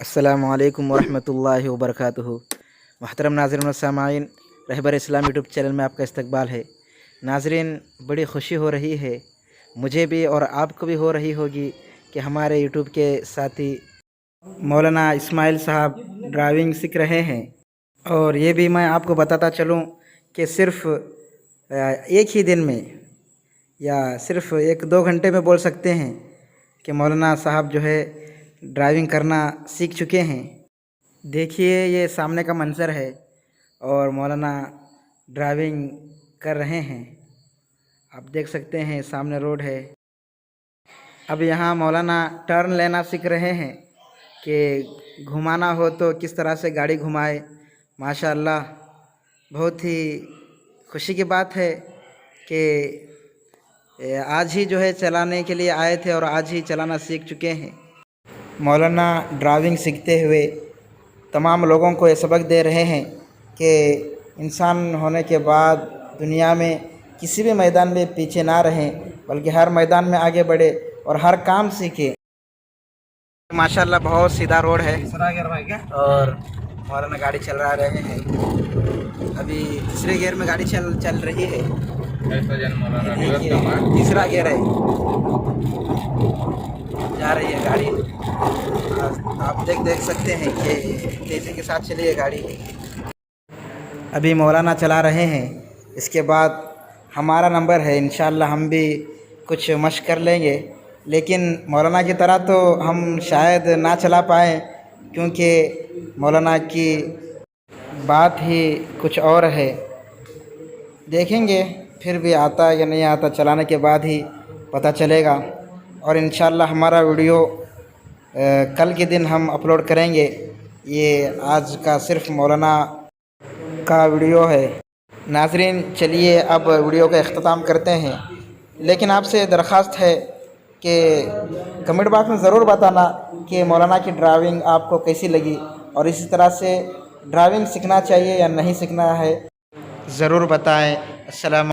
अस्सलामुअलैकुम वरहमतुल्लाहि वबरकातुहू। मोहतरम नाज़रीन व सामाईन, रहबर इस्लाम यूट्यूब चैनल में आपका इस्तकबाल है। नाज़रीन, बड़ी ख़ुशी हो रही है मुझे भी और आपको भी हो रही होगी कि हमारे यूट्यूब के साथी मौलाना इसमाइल साहब ड्राइविंग सीख रहे हैं। और ये भी मैं आपको बताता चलूँ कि सिर्फ़ एक ही दिन में या सिर्फ़ 1-2 घंटे में बोल सकते हैं कि मौलाना साहब जो है ड्राइविंग करना सीख चुके हैं। देखिए, ये सामने का मंज़र है और मौलाना ड्राइविंग कर रहे हैं। आप देख सकते हैं सामने रोड है। अब यहाँ मौलाना टर्न लेना सीख रहे हैं कि घुमाना हो तो किस तरह से गाड़ी घुमाए। माशाअल्लाह, बहुत ही खुशी की बात है कि आज ही जो है चलाने के लिए आए थे और आज ही चलाना सीख चुके हैं। मौलाना ड्राइविंग सीखते हुए तमाम लोगों को ये सबक दे रहे हैं कि इंसान होने के बाद दुनिया में किसी भी मैदान में पीछे ना रहें, बल्कि हर मैदान में आगे बढ़े और हर काम सीखें। माशाअल्लाह बहुत सीधा रोड है और मौलाना गाड़ी चला रहे हैं। अभी तीसरे गियर में गाड़ी चल रही है। तीसरा गियर है, जा रही है गाड़ी। आप देख सकते हैं कि तेज़ी के साथ चली है गाड़ी। अभी मौलाना चला रहे हैं, इसके बाद हमारा नंबर है। इंशाअल्लाह हम भी कुछ मशक कर लेंगे, लेकिन मौलाना की तरह तो हम शायद ना चला पाएँ, क्योंकि मौलाना की बात ही कुछ और है। देखेंगे फिर भी आता है या नहीं आता, चलाने के बाद ही पता चलेगा। और इंशाअल्लाह हमारा वीडियो कल के दिन हम अपलोड करेंगे। ये आज का सिर्फ मौलाना का वीडियो है। नाज़रीन, चलिए अब वीडियो का अख्ताम करते हैं, लेकिन आपसे दरख्वास्त है कि कमेंट बॉक्स में ज़रूर बताना कि मौलाना की ड्राइविंग आपको कैसी लगी और इसी तरह से ड्राइविंग सीखना चाहिए या नहीं सीखना है, ज़रूर बताएं। अस्सलाम